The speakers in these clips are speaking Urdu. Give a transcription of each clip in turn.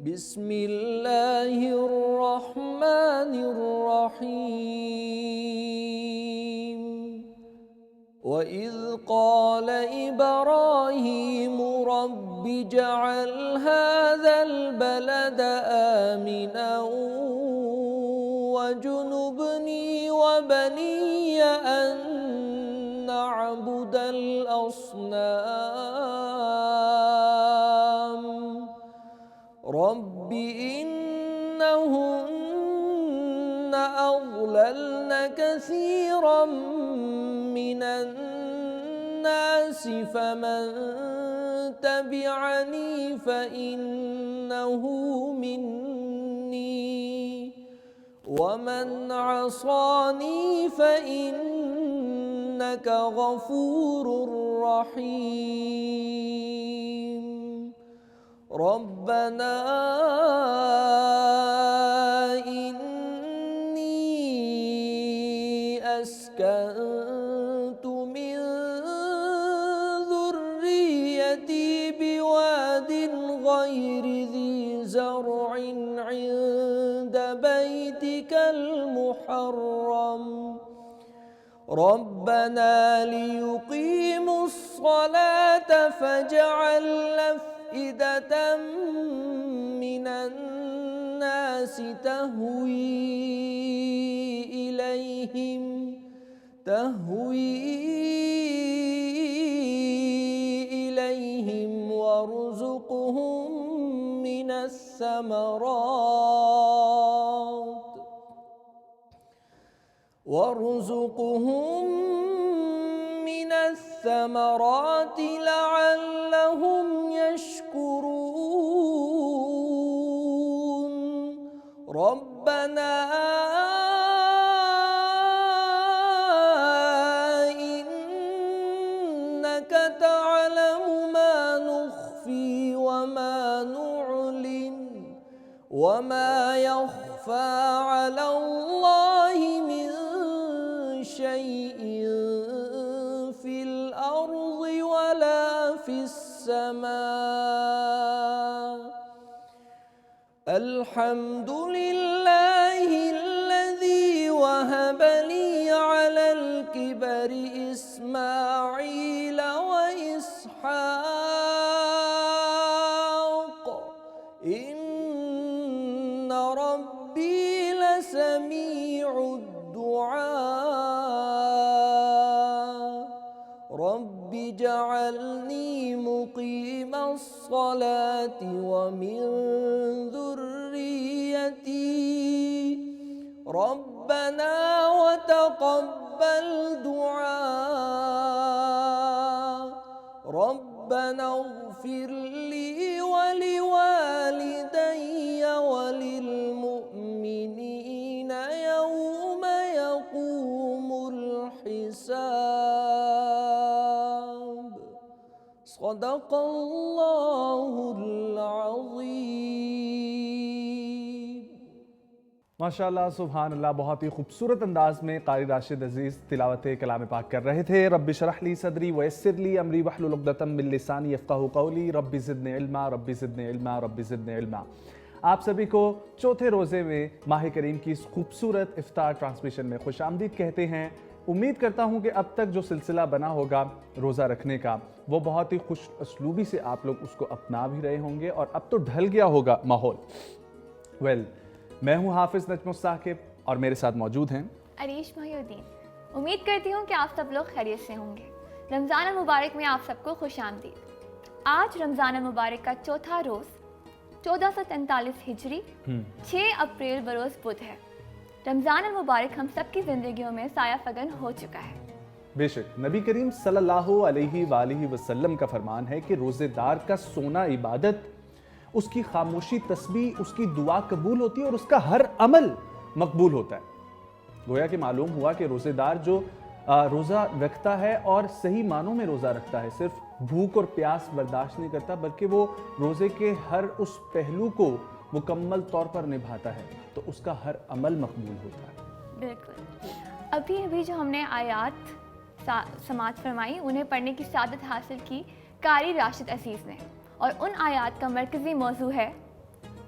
بسم اللہ الرحمن الرحیم وَإِذْ قَالَ إِبْرَاهِيمُ رَبِّ اجْعَلْ هَذَا الْبَلَدَ آمِنًا وَاجْنُبْنِي وَبَنِيَّ أَن نَّعْبُدَ الْأَصْنَامَ رَبِّ إِنَّهُنَّ أَضْلَلْنَ كَثِيرًا مِّنَ النَّاسِ فَمَن تَبِعَنِي فَإِنَّهُ مِنِّي وَمَنْ عَصَانِي فَإِنَّكَ غَفُورٌ رَّحِيمٌ رَبَّنَا إِنِّي أَسْكَنتُ مِن ذُرِّيَّتِي بِوَادٍ غَيْرِ ذِي زَرْعٍ عِندَ بَيْتِكَ الْمُحَرَّمِ رَبَّنَا لِيُقِيمُوا الصَّلَاةَ فَاجْعَلْ أَفْئِدَةً مِّنَ النَّاسِ تهوي إليهم وارزقهم من الثمرات لعلهم يشكرون ربنا إنك تعلم ما نخفي وما نعلن وما يخفى على الله من شيء في الأرض ولا في السماء الحمد لله الذي وهب لي على الكبر إسماعيل وإسحاق إن ربي لسميع الدعاء رب اجعلني مقيم الصلاة ومن ذريتي ربنا وتقبل دعاء ربنا اغفر لي ولوالدي وللمؤمنين يوم يقوم الحساب صدق اللہ العظیم۔ ماشاءاللہ سبحان اللہ، بہت ہی خوبصورت انداز میں قاری راشد عزیز تلاوت کلام پاک کر رہے تھے۔ رب اشرح لی صدری ویسر لی امری واحلل عقدۃ من لسانی یفقہوا قولی رب زدنی علما رب زدنی علما رب زدنی علما۔ آپ سبھی کو چوتھے روزے میں ماہ کریم کی اس خوبصورت افطار ٹرانسمیشن میں خوش آمدید کہتے ہیں۔ امید کرتا ہوں کہ اب تک جو سلسلہ بنا ہوگا روزہ رکھنے کا وہ بہت ہی خوش اسلوبی سے آپ لوگ اس کو اپنا بھی رہے ہوں گے اور اب تو ڈھل گیا ہوگا ماحول۔ میں ہوں حافظ نجم الثاقب اور میرے ساتھ موجود ہیں عریش محی الدین۔ امید کرتی ہوں کہ آپ سب لوگ خیریت سے ہوں گے۔ رمضان المبارک میں آپ سب کو خوش آمدید۔ آج رمضان المبارک کا چوتھا روز 1443 ہجری 6 اپریل بروز بدھ ہے۔ رمضان المبارک ہم سب کی زندگیوں میں سایہ فگن ہو چکا ہے۔ بے شک نبی کریم صلی اللہ علیہ وآلہ وسلم کا فرمان ہے کہ روزے دار کا سونا عبادت، اس کی خاموشی تسبیح، اس کی دعا قبول ہوتی ہے اور اس کا ہر عمل مقبول ہوتا ہے۔ گویا کہ معلوم ہوا کہ روزے دار جو روزہ رکھتا ہے اور صحیح معنوں میں روزہ رکھتا ہے، صرف بھوک اور پیاس برداشت نہیں کرتا بلکہ وہ روزے کے ہر اس پہلو کو مکمل طور پر نبھاتا ہے تو اس کا ہر عمل مقبول ہوتا ہے۔ بالکل۔ ابھی جو ہم نے آیات سماعت فرمائی انہیں پڑھنے کی سعادت حاصل کی قاری راشد عزیز نے، اور ان آیات کا مرکزی موضوع ہے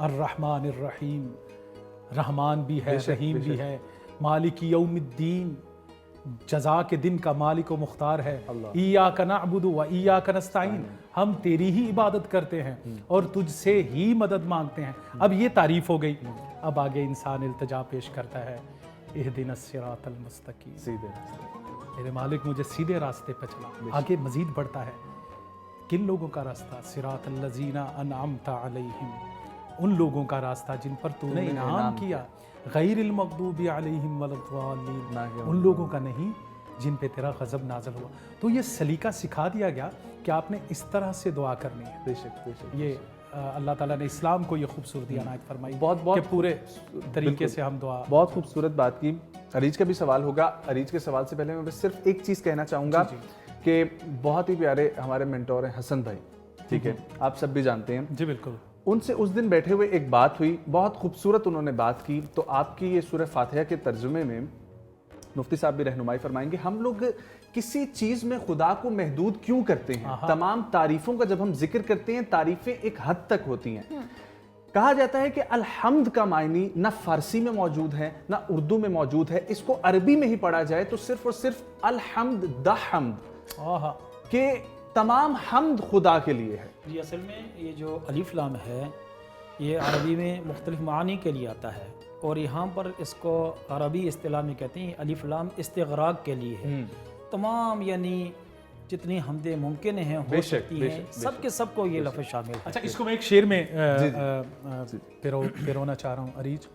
الرحمن الرحیم، رحمان بھی ہے، بے شک، رحیم بے بھی شک۔ ہے، مالک یوم الدین، جزا کے دن کا مالک و مختار ہے، ایاک نعبد و ایاک نستعین، ہم تیری ہی عبادت کرتے ہیں اور تجھ سے ہی مدد مانگتے ہیں۔ اب یہ تعریف ہو گئی، اب آگے انسان التجا پیش کرتا ہے، اہدنا الصراط المستقیم، سیدھے راستے۔ میرے مالک مجھے سیدھے راستے پہ چلا۔ آگے مزید بڑھتا ہے، کن لوگوں کا راستہ؟ صراط الذین انعمت علیہم، ان لوگوں کا راستہ جن پر تو نے انعام کیا، غیر المغضوب علیہم ولا الضالین، ان لوگوں کا نہیں جن پہ تیرا غضب نازل ہوا۔ تو یہ سلیقہ سکھا دیا گیا کہ آپ نے اس طرح سے دعا کرنی ہے۔ بے شک بے شک۔ یہ اللہ تعالیٰ نے اسلام کو یہ خوبصورتی عنایت فرمائی بہت کہ پورے طریقے سے ہم دعا۔ بہت خوبصورت بات کی۔ عریج کا بھی سوال ہوگا، عریج کے سوال سے پہلے میں بس صرف ایک چیز کہنا چاہوں گا کہ بہت ہی پیارے ہمارے مینٹور ہیں حسن بھائی، ٹھیک ہے، آپ سب بھی جانتے ہیں۔ جی بالکل۔ ان سے اس دن بیٹھے ہوئے ایک بات ہوئی، بہت خوبصورت انہوں نے بات کی، تو آپ کی یہ سورہ فاتحہ کے ترجمے میں مفتی صاحب بھی رہنمائی فرمائیں گے۔ ہم لوگ کسی چیز میں خدا کو محدود کیوں کرتے ہیں؟ تمام تعریفوں کا جب ہم ذکر کرتے ہیں، تعریفیں ایک حد تک ہوتی ہیں۔ کہا جاتا ہے کہ الحمد کا معنی نہ فارسی میں موجود ہے نہ اردو میں موجود ہے، اس کو عربی میں ہی پڑھا جائے تو صرف اور صرف الحمد، دا حمد، کہ تمام حمد خدا کے لیے ہے۔ جی اصل میں یہ جو الف لام ہے یہ عربی میں مختلف معانی کے لیے آتا ہے، اور یہاں پر اس کو عربی اصطلاح میں کہتے ہیں الف لام استغراق کے لیے ہے۔ تمام یعنی جتنی حمدیں ممکن ہیں ہو سکتی ہیں، سب کے سب کو یہ لفظ شامل ہے۔ اچھا، اس کو میں ایک شعر میں پیرونا چاہ رہا ہوں عریج،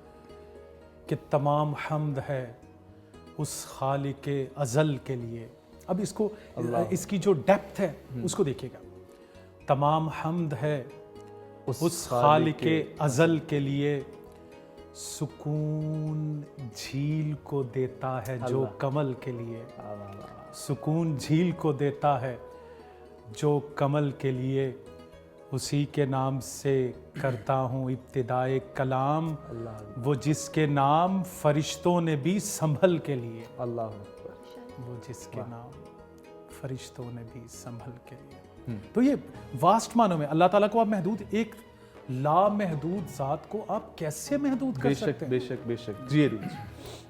کہ تمام حمد ہے اس خالق ازل کے لیے۔ اب اس کو، اس کی جو ڈیپتھ ہے اس کو دیکھیے گا، تمام حمد ہے اس خالق ازل کے لیے، سکون جھیل کو دیتا ہے جو کمل کے لیے، سکون جھیل کو دیتا ہے جو کمل کے لیے، اسی کے نام سے کرتا ہوں ابتدائے کلام، وہ جس کے نام فرشتوں نے بھی سنبھل کے لیے، اللہ وہ جس کے نام فرشتوں نے بھی سنبھل کے لیے۔ تو یہ واسٹ معنوں میں اللہ تعالیٰ کو آپ محدود، ایک لامحدود ذات کو آپ کیسے محدود کر سکتے ہیں؟ بے شک بے شک۔ جی عریج،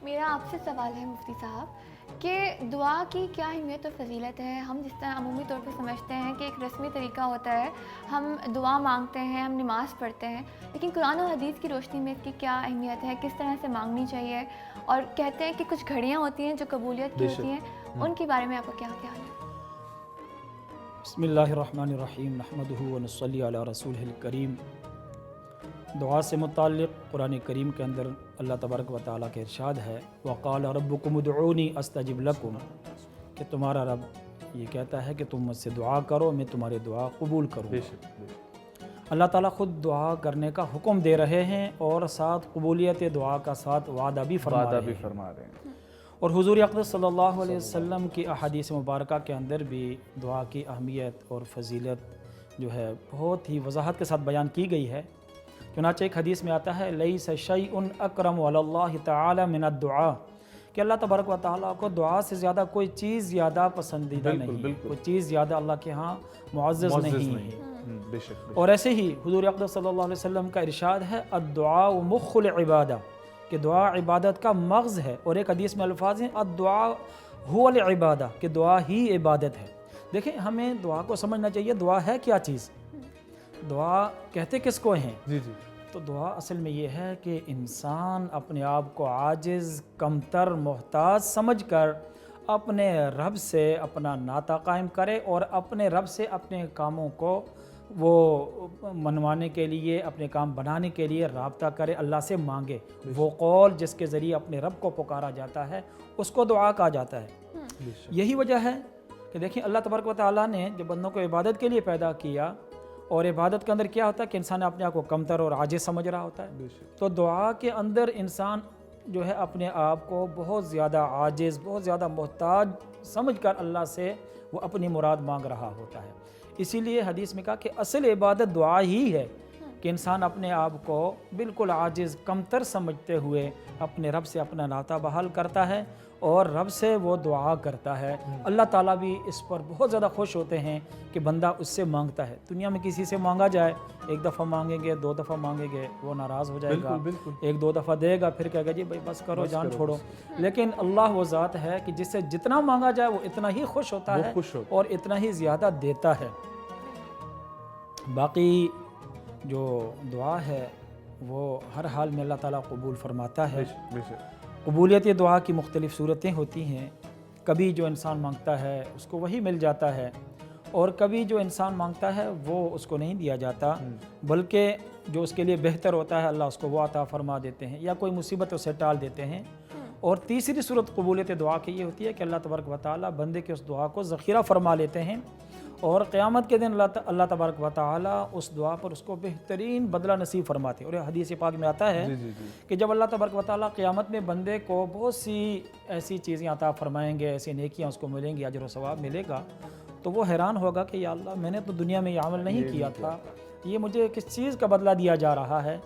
میرا آپ سے سوال ہے مفتی صاحب کہ دعا کی کیا اہمیت اور فضیلت ہے؟ ہم جس طرح عمومی طور پہ سمجھتے ہیں کہ ایک رسمی طریقہ ہوتا ہے، ہم دعا مانگتے ہیں، ہم نماز پڑھتے ہیں، لیکن قرآن و حدیث کی روشنی میں اس کی کیا اہمیت ہے؟ کس طرح سے مانگنی چاہیے؟ اور کہتے ہیں کہ کچھ گھڑیاں ہوتی ہیں جو قبولیت کی ہوتی ہیں، ان کے بارے میں آپ کا کیا خیال ہے؟ بسم اللہ الرحمن الرحیم، نحمدہ ونصلی علی رسولہ الکریم۔ دعا سے متعلق قرآن کریم کے اندر اللہ تبارک و تعالیٰ کا ارشاد ہے، وقال ربکم ادعونی استجب لکم، کہ تمہارا رب یہ کہتا ہے کہ تم مجھ سے دعا کرو، میں تمہاری دعا قبول کروں گا۔ اللہ تعالیٰ خود دعا کرنے کا حکم دے رہے ہیں اور ساتھ قبولیت دعا کا ساتھ وعدہ بھی فرما رہے ہیں۔ اور حضور اقدس صلی اللہ علیہ وسلم کی احادیث مبارکہ کے اندر بھی دعا کی اہمیت اور فضیلت جو ہے بہت ہی وضاحت کے ساتھ بیان کی گئی ہے۔ چنانچہ ایک حدیث میں آتا ہے لیس شیء اکرم علی اللہ تعالی من الدعاء، کہ اللہ تبارک و تعالیٰ کو دعا سے زیادہ کوئی چیز زیادہ پسندیدہ نہیں، کوئی چیز زیادہ اللہ کے ہاں معزز نہیں ہے۔ اور ایسے ہی حضور اقدس صلی اللہ علیہ وسلم کا ارشاد ہے الدعاء مخ العبادہ، کہ دعا عبادت کا مغز ہے۔ اور ایک حدیث میں الفاظ ہیں الدعاء هو العبادہ، کہ دعا ہی عبادت ہے۔ دیکھیں ہمیں دعا کو سمجھنا چاہیے، دعا ہے کیا چیز، دعا کہتے کس کو ہیں؟ جی جی۔ تو دعا اصل میں یہ ہے کہ انسان اپنے آپ کو عاجز، کمتر، محتاج سمجھ کر اپنے رب سے اپنا ناطہ قائم کرے اور اپنے رب سے اپنے کاموں کو وہ منوانے کے لیے، اپنے کام بنانے کے لیے رابطہ کرے، اللہ سے مانگے۔ وہ قول جس کے ذریعے اپنے رب کو پکارا جاتا ہے اس کو دعا کہا جاتا ہے۔ یہی وجہ ہے کہ دیکھیں اللہ تبارک و تعالیٰ نے جب بندوں کو عبادت کے لیے پیدا کیا، اور عبادت کے اندر کیا ہوتا ہے کہ انسان اپنے آپ کو کمتر اور عاجز سمجھ رہا ہوتا ہے، تو دعا کے اندر انسان جو ہے اپنے آپ کو بہت زیادہ عاجز، بہت زیادہ محتاج سمجھ کر اللہ سے وہ اپنی مراد مانگ رہا ہوتا ہے۔ اسی لیے حدیث میں کہا کہ اصل عبادت دعا ہی ہے، کہ انسان اپنے آپ کو بالکل عاجز کمتر سمجھتے ہوئے اپنے رب سے اپنا ناطہ بحال کرتا ہے اور رب سے وہ دعا کرتا ہے۔ اللہ تعالیٰ بھی اس پر بہت زیادہ خوش ہوتے ہیں کہ بندہ اس سے مانگتا ہے۔ دنیا میں کسی سے مانگا جائے، ایک دفعہ مانگیں گے، 2 دفعہ مانگیں گے، وہ ناراض ہو جائے گا، ایک 2 دفعہ دے گا، پھر کہے گا جی بھائی بس کرو، جان چھوڑو۔ لیکن اللہ وہ ذات ہے کہ جس سے جتنا مانگا جائے وہ اتنا ہی خوش ہوتا ہے اور اتنا ہی زیادہ دیتا ہے۔ باقی جو دعا ہے وہ ہر حال میں اللہ تعالیٰ قبول فرماتا ہے۔ قبولیت دعا کی مختلف صورتیں ہوتی ہیں۔ کبھی جو انسان مانگتا ہے اس کو وہی مل جاتا ہے، اور کبھی جو انسان مانگتا ہے وہ اس کو نہیں دیا جاتا، بلکہ جو اس کے لیے بہتر ہوتا ہے اللہ اس کو وہ عطا فرما دیتے ہیں، یا کوئی مصیبت اسے ٹال دیتے ہیں۔ اور تیسری صورت قبولیت دعا کی یہ ہوتی ہے کہ اللہ تبارک و تعالیٰ بندے کے اس دعا کو ذخیرہ فرما لیتے ہیں، اور قیامت کے دن اللہ تبارک و تعالیٰ اس دعا پر اس کو بہترین بدلہ نصیب فرماتے ہیں۔ اور حدیث پاک میں آتا ہے کہ جب اللہ تبارک و تعالیٰ قیامت میں بندے کو بہت سی ایسی چیزیں عطا فرمائیں گے، ایسی نیکیاں اس کو ملیں گی، اجر و ثواب ملے گا، تو وہ حیران ہوگا کہ یا اللہ میں نے تو دنیا میں یہ عمل نہیں کیا تھا، یہ مجھے کس چیز کا بدلہ دیا جا رہا ہے؟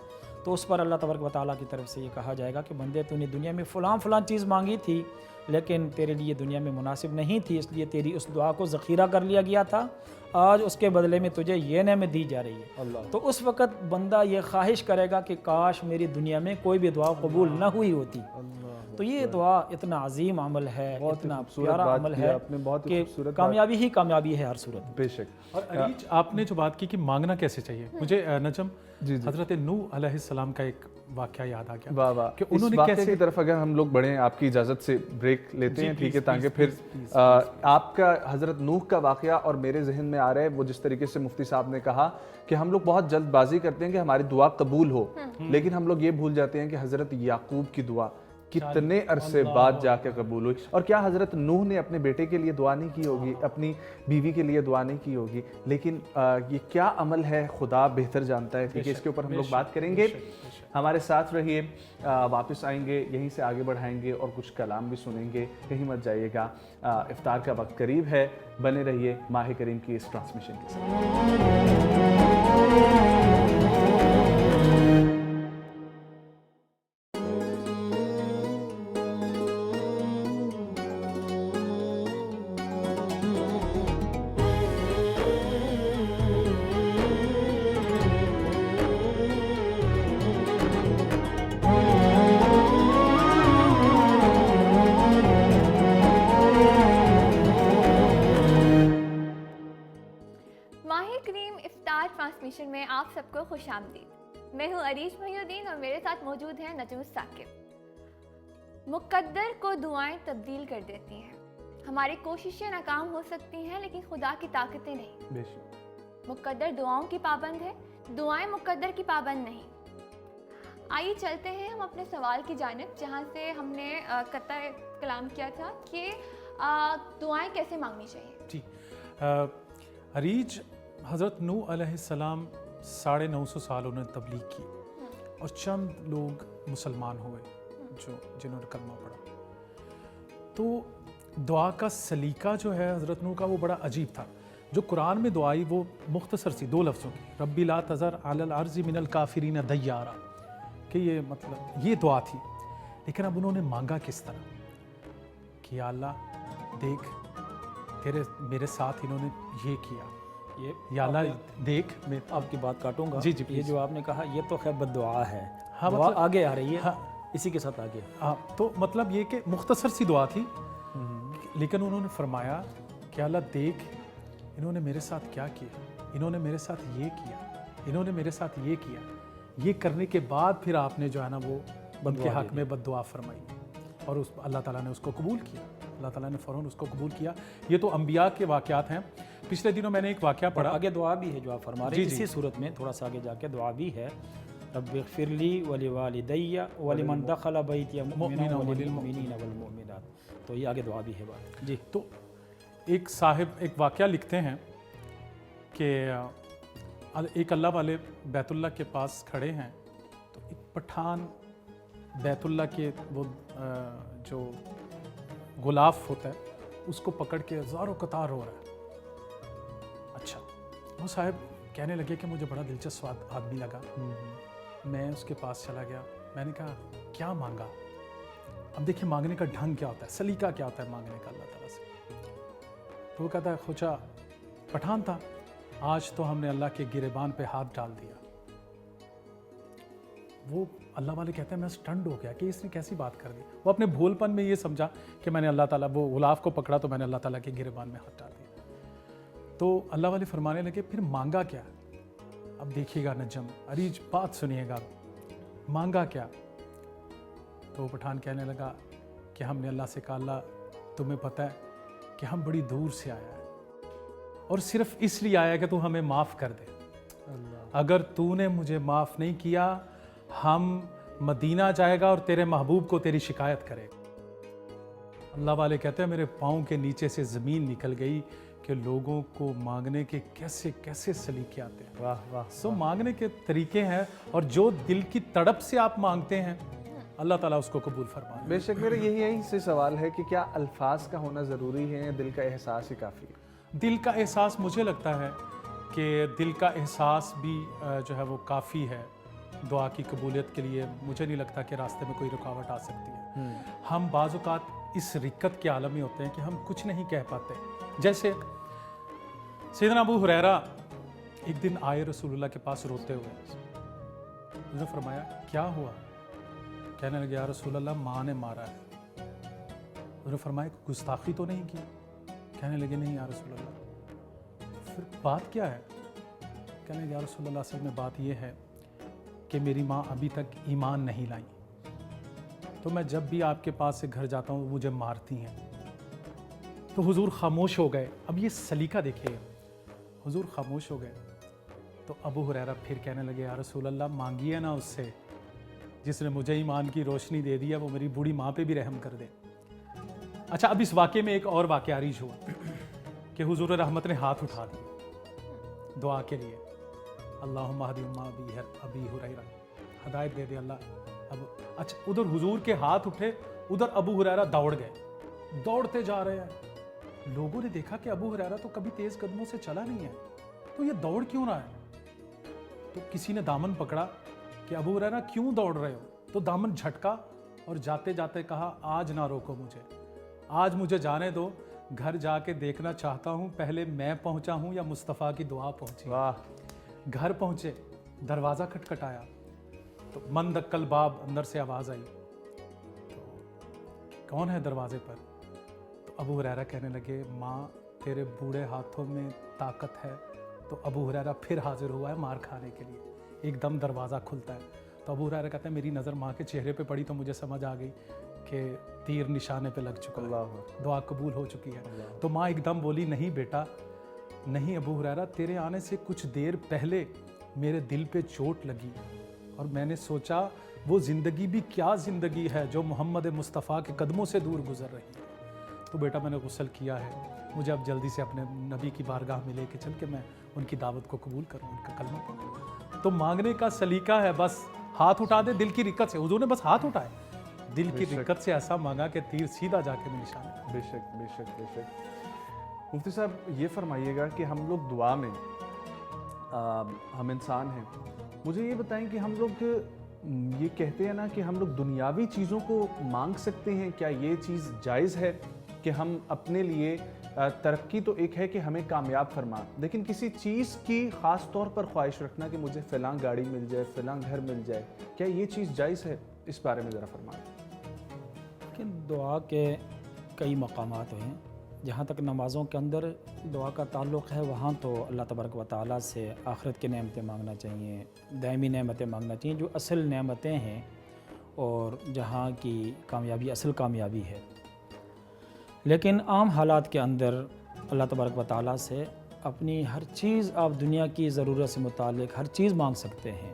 تو اس پر اللہ تبارک و تعالیٰ کی طرف سے یہ کہا جائے گا کہ بندے تو نے دنیا میں فلاں چیز مانگی تھی، لیکن تیرے لیے دنیا میں مناسب نہیں تھی، اس لیے تیری اس دعا کو ذخیرہ کر لیا گیا تھا، آج اس کے بدلے میں تجھے یہ نعمت دی جا رہی ہے۔ تو اس وقت بندہ یہ خواہش کرے گا کہ کاش میری دنیا میں کوئی بھی دعا قبول نہ ہوئی ہوتی۔ تو یہ دعا اتنا عظیم عمل ہے، اتنا پیارا عمل ہے کہ کامیابی ہی کامیابی ہے ہر صورت۔ بے شک۔ اور عریج آپ نے جو بات کی کہ مانگنا کیسے چاہیے، مجھے نجم حضرت نوح علیہ السلام کا ایک واقعہ یاد آ گیا۔ واہ واہ، کہ اس انہوں نے واقعے کیسے کی طرف اگر ہم لوگ بڑھیں، آپ کی اجازت سے بریک لیتے ہیں، ٹھیک ہے، تاکہ پھر آپ کا حضرت نوح کا واقعہ اور میرے ذہن میں آ رہا ہے وہ جس طریقے سے مفتی صاحب نے کہا کہ ہم لوگ بہت جلد بازی کرتے ہیں کہ ہماری دعا قبول ہو، لیکن ہم لوگ یہ بھول جاتے ہیں کہ حضرت یعقوب کی دعا کتنے عرصے بعد جا کے قبول ہوئی، اور کیا حضرت نوح نے اپنے بیٹے کے لیے دعا نہیں کی ہوگی، اپنی بیوی کے لیے دعا نہیں کی ہوگی، لیکن یہ کیا عمل ہے خدا بہتر جانتا ہے، ٹھیک ہے، اس کے اوپر ہم لوگ بات کریں گے۔ ہمارے ساتھ رہیے، واپس آئیں گے، یہیں سے آگے بڑھائیں گے اور کچھ کلام بھی سنیں گے، کہیں مت جائیے گا، افطار کا وقت قریب ہے، بنے رہیے ماہ کریم کی اس ٹرانسمیشن کے ساتھ۔ ٹرانسمیشن میں آپ سب کو خوش آمدید۔ میں ہوں عریش محی الدین اور میرے ساتھ موجود ہیں نجم ثاقب۔ مقدر کو دعائیں تبدیل کر دیتی ہیں۔ ہماری کوششیں ناکام ہو سکتی ہیں لیکن خدا کی طاقتیں نہیں۔ مقدر دعاؤں کی پابند ہے، دعائیں مقدر کی پابند نہیں۔ آئیے چلتے ہیں ہم اپنے سوال کی جانب، جہاں سے ہم نے قطع کلام کیا تھا کہ دعائیں کیسے مانگنی چاہیے۔ جی عریج، حضرت نوح علیہ السلام 950 سال انہوں نے تبلیغ کی اور چند لوگ مسلمان ہوئے جنہوں نے کلمہ پڑھا۔ تو دعا کا سلیقہ جو ہے حضرت نوح کا وہ بڑا عجیب تھا۔ جو قرآن میں دعائی وہ مختصر سی 2 لفظوں کی، ربی لا تذر علی الارض من الکافرین دیارا، کہ یہ مطلب یہ دعا تھی۔ لیکن اب انہوں نے مانگا کس طرح کہ یا اللہ دیکھ میرے ساتھ انہوں نے یہ کیا، یا اللہ دیکھ، میں آپ کی بات کاٹوں گا۔ جی یہ جو آپ نے کہا یہ تو خیر بد دعا ہے، ہاں دعا آگے آ رہی ہے، اسی کے ساتھ آگے۔ تو مطلب یہ کہ مختصر سی دعا تھی، لیکن انہوں نے فرمایا کہ اللہ دیکھ انہوں نے میرے ساتھ کیا کیا، انہوں نے میرے ساتھ یہ کیا، انہوں نے میرے ساتھ یہ کیا۔ یہ کرنے کے بعد پھر آپ نے جو ہے نا وہ ان کے حق میں بد دعا فرمائی، اور اللہ تعالیٰ نے اس کو قبول کیا، اللہ تعالیٰ نے فوراً اس کو قبول کیا۔ یہ تو انبیاء کے واقعات ہیں۔ پچھلے دنوں میں نے ایک واقعہ پڑھا، آگے دعا بھی ہے جو آپ فرما رہے ہیں، اسی صورت میں تھوڑا سا آگے جا کے دعا بھی ہے، رب اغفر لی ولوالدی ولمن دخل بیتی مؤمنا وللمؤمنین والمؤمنات۔ تو یہ آگے دعا بھی ہے بات۔ جی، تو ایک صاحب ایک واقعہ لکھتے ہیں کہ ایک اللہ والے بیت اللہ کے پاس کھڑے ہیں، تو ایک پٹھان بیت اللہ کے وہ جو غلاف ہوتا ہے اس کو پکڑ کے ہزاروں قطار ہو رہا ہے۔ اچھا، وہ صاحب کہنے لگے کہ مجھے بڑا دلچسپ آدمی لگا. میں اس کے پاس چلا گیا. میں نے کہا کیا مانگا؟ اب دیکھیں مانگنے کا ڈھنگ کیا ہوتا ہے, سلیقہ کیا ہوتا ہے مانگنے کا اللہ تعالیٰ سے. تو وہ کہتا ہے خوچا پٹھان تھا, آج تو ہم نے اللہ کے گریبان پہ ہاتھ ڈال دیا. وہ اللہ والے کہتے ہیں میں سٹنڈ ہو گیا کہ اس نے کیسی بات کر دی. وہ اپنے بھول پن میں یہ سمجھا کہ میں نے اللہ تعالیٰ, وہ غلاف کو پکڑا تو میں نے اللہ تعالیٰ کے گریبان میں ہاتھ ڈال دیا. تو اللہ والے فرمانے لگے پھر مانگا کیا؟ اب دیکھیے گا نجم, عریج بات سنیے گا, مانگا کیا؟ تو وہ پٹھان کہنے لگا کہ ہم نے اللہ سے کہا اللہ تمہیں پتہ ہے کہ ہم بڑی دور سے آیا ہے اور صرف اس لیے آیا کہ تو ہمیں معاف کر دے. اگر تو نے مجھے معاف نہیں کیا ہم مدینہ جائے گا اور تیرے محبوب کو تیری شکایت کرے گا. اللہ والے کہتے ہیں میرے پاؤں کے نیچے سے زمین نکل گئی کہ لوگوں کو مانگنے کے کیسے کیسے سلیقے آتے ہیں. واہ واہ. سو مانگنے کے طریقے ہیں اور جو دل کی تڑپ سے آپ مانگتے ہیں اللہ تعالیٰ اس کو قبول فرمائے. بے شک میرا یہی سے سوال ہے کہ کیا الفاظ کا ہونا ضروری ہے یا دل کا احساس ہی کافی ہے؟ دل کا احساس مجھے لگتا ہے کہ دل کا احساس بھی جو ہے وہ کافی ہے دعا کی قبولیت کے لیے. مجھے نہیں لگتا کہ راستے میں کوئی رکاوٹ آ سکتی ہے. ہم بعض اوقات اس رکت کے عالم میں ہوتے ہیں کہ ہم کچھ نہیں کہہ پاتے. جیسے سیدنا ابو ہریرہ ایک دن آئے رسول اللہ کے پاس روتے ہوئے. انہوں نے فرمایا کیا ہوا؟ کہنے لگے یا رسول اللہ ماں نے مارا ہے. انہوں نے فرمایا گستاخی تو نہیں کی؟ کہنے لگے نہیں یا رسول اللہ. پھر بات کیا ہے؟ کہنے لگے یا رسول اللہ اصل میں بات یہ ہے کہ میری ماں ابھی تک ایمان نہیں لائی, تو میں جب بھی آپ کے پاس سے گھر جاتا ہوں مجھے مارتی ہیں. تو حضور خاموش ہو گئے. اب یہ سلیقہ دیکھیے, حضور خاموش ہو گئے. تو ابو ہریرہ پھر کہنے لگے یا رسول اللہ مانگیے نا اس سے جس نے مجھے ایمان کی روشنی دے دی ہے, وہ میری بوڑھی ماں پہ بھی رحم کر دے. اچھا اب اس واقعے میں ایک اور واقعہ عریج ہوا کہ حضور رحمت نے ہاتھ اٹھا دی دعا کے لیے. اللہم اہدی ابی ہریرہ, ہدایت دے دے اللہ. اب اچھا ادھر حضور کے ہاتھ اٹھے, ادھر ابو ہریرہ دوڑ گئے, دوڑتے جا رہے ہیں. لوگوں نے دیکھا کہ ابو ہریرہ تو کبھی تیز قدموں سے چلا نہیں ہے, تو یہ دوڑ کیوں رہا ہے؟ تو کسی نے دامن پکڑا کہ ابو ہریرہ کیوں دوڑ رہے ہو؟ تو دامن جھٹکا اور جاتے جاتے کہا آج نہ روکو مجھے, آج مجھے جانے دو, گھر جا کے دیکھنا چاہتا ہوں پہلے میں پہنچا ہوں یا مصطفیٰ کی دعا پہنچی. واہ. گھر پہنچے, دروازہ کھٹکھٹایا تو من دقل باب, اندر سے آواز آئی. تو کون ہے دروازے پر؟ تو ابو ہریرہ کہنے لگے ماں تیرے بوڑھے ہاتھوں میں طاقت ہے. تو ابو ہریرہ پھر حاضر ہوا ہے مار کھانے کے لیے. ایک دم دروازہ کھلتا ہے تو ابو ہریرہ کہتے ہیں میری نظر ماں کے چہرے پہ پڑی تو مجھے سمجھ آ گئی کہ تیر نشانے پہ لگ چکا ہے, دعا قبول ہو چکی ہے. تو ماں ایک دم بولی نہیں بیٹا نہیں ابو ہریرہ, تیرے آنے سے کچھ دیر پہلے میرے دل پہ چوٹ لگی اور میں نے سوچا وہ زندگی بھی کیا زندگی ہے جو محمد مصطفیٰ کے قدموں سے دور گزر رہی ہے. تو بیٹا میں نے غسل کیا ہے, مجھے اب جلدی سے اپنے نبی کی بارگاہ میں لے کے چل کے میں ان کی دعوت کو قبول کروں, ان کا کلمہ پڑھوں. تو مانگنے کا سلیقہ ہے بس ہاتھ اٹھا دے دل کی رکت سے. حضور نے بس ہاتھ اٹھائے, دل کی رکت سے ایسا مانگا کہ تیر سیدھا جا کے میں نشان. بے شک بے شک بے شک. مفتی صاحب یہ فرمائیے گا کہ ہم لوگ دعا میں ہم انسان ہیں, مجھے یہ بتائیں کہ ہم لوگ یہ کہتے ہیں نا کہ ہم لوگ دنیاوی چیزوں کو مانگ سکتے ہیں, کیا یہ چیز جائز ہے کہ ہم اپنے لیے ترقی تو ایک ہے کہ ہمیں کامیاب فرما, لیکن کسی چیز کی خاص طور پر خواہش رکھنا کہ مجھے فلاں گاڑی مل جائے, فلاں گھر مل جائے, کیا یہ چیز جائز ہے؟ اس بارے میں ذرا فرمائیں. لیکن دعا کے کئی مقامات ہیں. جہاں تک نمازوں کے اندر دعا کا تعلق ہے وہاں تو اللہ تبارک و تعالیٰ سے آخرت کی نعمتیں مانگنا چاہیے, دائمی نعمتیں مانگنا چاہیے جو اصل نعمتیں ہیں اور جہاں کی کامیابی اصل کامیابی ہے. لیکن عام حالات کے اندر اللہ تبارک و تعالیٰ سے اپنی ہر چیز, آپ دنیا کی ضرورت سے متعلق ہر چیز مانگ سکتے ہیں.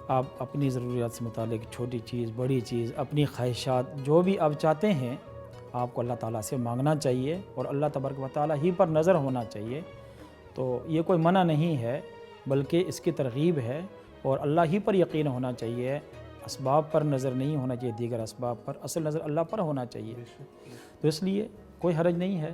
آپ اپنی ضروریات سے متعلق چھوٹی چیز, بڑی چیز, اپنی خواہشات جو بھی آپ چاہتے ہیں آپ کو اللہ تعالیٰ سے مانگنا چاہیے اور اللہ تبارک و تعالیٰ ہی پر نظر ہونا چاہیے. تو یہ کوئی منع نہیں ہے بلکہ اس کی ترغیب ہے, اور اللہ ہی پر یقین ہونا چاہیے, اسباب پر نظر نہیں ہونا چاہیے, دیگر اسباب پر, اصل نظر اللہ پر ہونا چاہیے. تو اس لیے کوئی حرج نہیں ہے,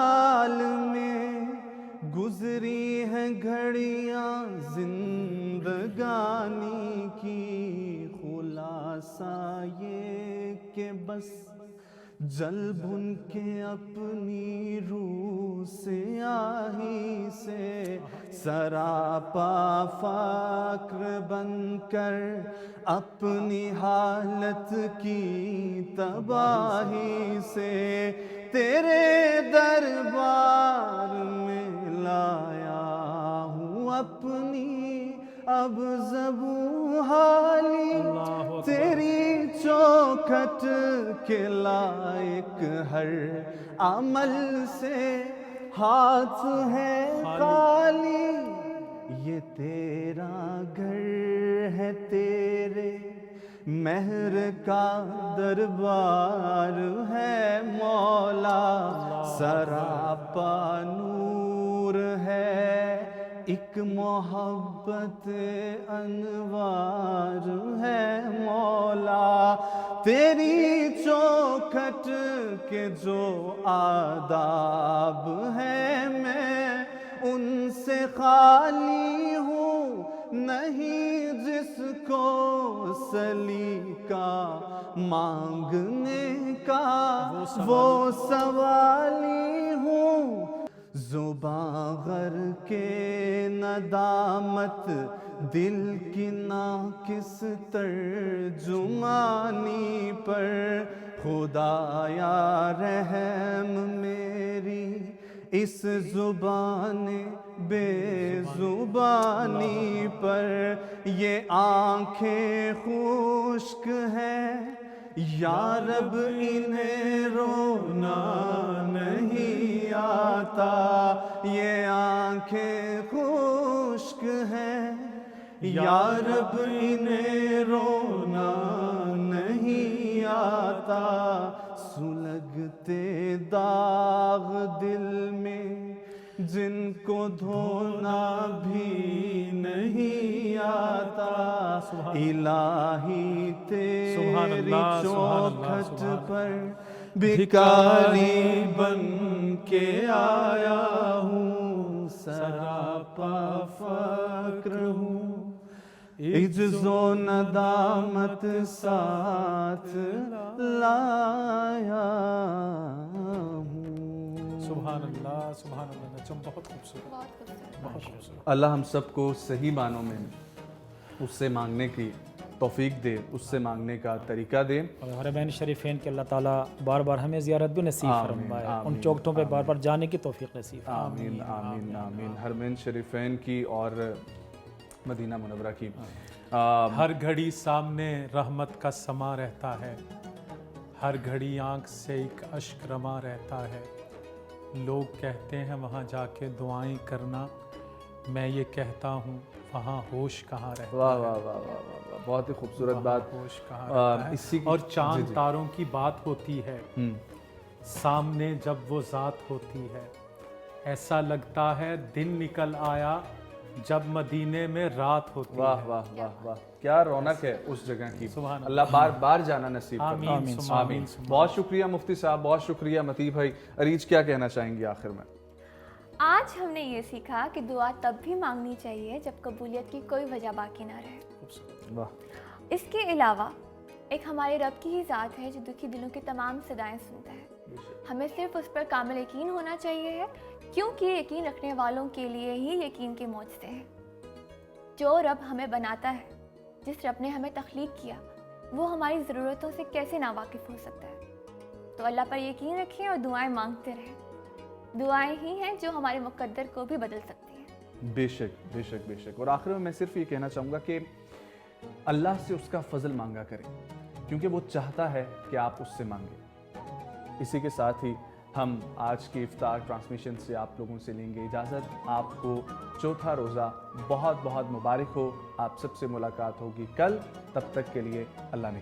حال میں گزری ہیں گھڑیاں زندگانی کی، خلاصہ یہ کہ بس جل بھن کے اپنی روح سے آہی سے، سراپا فقر بن کر اپنی حالت کی تباہی سے، تیرے دربار میں لایا ہوں اپنی اب زبوں حالی، تیری چوکھٹ کے لائق ہر عمل سے ہاتھ ہے خالی، یہ تیرا گھر ہے تیرے مہر کا دربار ہے مولا، سراپا نور ہے ایک محبت انوار ہے مولا، تیری چوکھٹ کے جو آداب ہیں میں ان سے خالی ہوں، نہیں جس کو سلیقہ مانگنے کا وہ سوالی ہوں، زباں غر کے ندامت دل کی ناقص ترجمانی پر، خدایا رحم میری اس زبان بے زبانی پر، یہ آنکھیں خشک ہیں یا رب انہیں رونا نہیں آتا، یہ آنکھیں خشک ہیں یا رب انہیں رونا نہیں آتا، سلگتے داغ دل میں جن کو دھونا بھی نہیں آتا، الہی تیری چوکھٹ پر بھکاری بن کے آیا ہوں، سراپا فقر ہوں، عجز و ندامت ساتھ لایا ہوں۔ سبحان اللہ، سبحان اللہ، نجم بہت خوبصورت، بہت خوبصورت۔ بہت خوبصورت۔ اللہ ہم سب کو صحیح معنوں میں اس سے مانگنے کی توفیق دے، اس سے مانگنے کا طریقہ دے، اور حرمین شریفین کے اللہ تعالیٰ بار بار ہمیں زیارت بھی نصیب فرمائے، ان چوکٹوں پہ بار بار جانے کی توفیق نصیب فرمائے۔ آمین آمین آمین، حرمین شریفین کی اور مدینہ منورہ کی۔ ہر گھڑی سامنے رحمت کا سما رہتا ہے، ہر گھڑی آنکھ سے ایک اشک رواں رہتا ہے، لوگ کہتے ہیں وہاں جا کے دعائیں کرنا، میں یہ کہتا ہوں وہاں ہوش کہاں رہتا واہ واہ واہ واہ واہ، بہت ہی خوبصورت بات۔ ہوش کہاں رہتا ہے۔ اسی اور چاند تاروں کی بات ہوتی ہے، سامنے جب وہ ذات ہوتی ہے، ایسا لگتا ہے دن نکل آیا جب مدینے میں رات ہوتی ہے۔ واہ واہ واہ واہ، کیا رونق ہے اس جگہ کی، اللہ بار بار جانا نصیب فرمائے۔ آمین۔ بہت شکریہ مفتی صاحب، بہت شکریہ متی بھائی۔ اریج کیا کہنا چاہیں گے آخر میں؟ آج ہم نے یہ سیکھا کہ دعا تب بھی مانگنی چاہیے جب قبولیت کی کوئی وجہ باقی نہ رہے۔ واہ، اس کے علاوہ ایک ہمارے رب کی ہی ذات ہے جو دکھی دلوں کی تمام صدائیں سنتا ہے، ہمیں صرف اس پر کامل یقین ہونا چاہیے ہے، کیونکہ یقین رکھنے والوں کے لیے ہی یقین کے معجزے ہیں۔ جو رب ہمیں بناتا ہے، جس رب نے ہمیں تخلیق کیا، وہ ہماری ضرورتوں سے کیسے ناواقف ہو سکتا ہے؟ تو اللہ پر یقین رکھیں اور دعائیں مانگتے رہیں، دعائیں ہی ہیں جو ہمارے مقدر کو بھی بدل سکتی ہیں۔ بے شک بے شک بے شک۔ اور آخر میں سرف یہ کہنا چاہوں گا کہ اللہ سے اس کا فضل مانگا کریں، کیونکہ وہ چاہتا ہے کہ آپ اس سے مانگیں۔ اسی کے ساتھ ہی ہم آج کی افطار ٹرانسمیشن سے آپ لوگوں سے لیں گے اجازت۔ آپ کو چوتھا روزہ بہت بہت مبارک ہو۔ آپ سب سے ملاقات ہوگی کل، تب تک کے لیے اللہ نے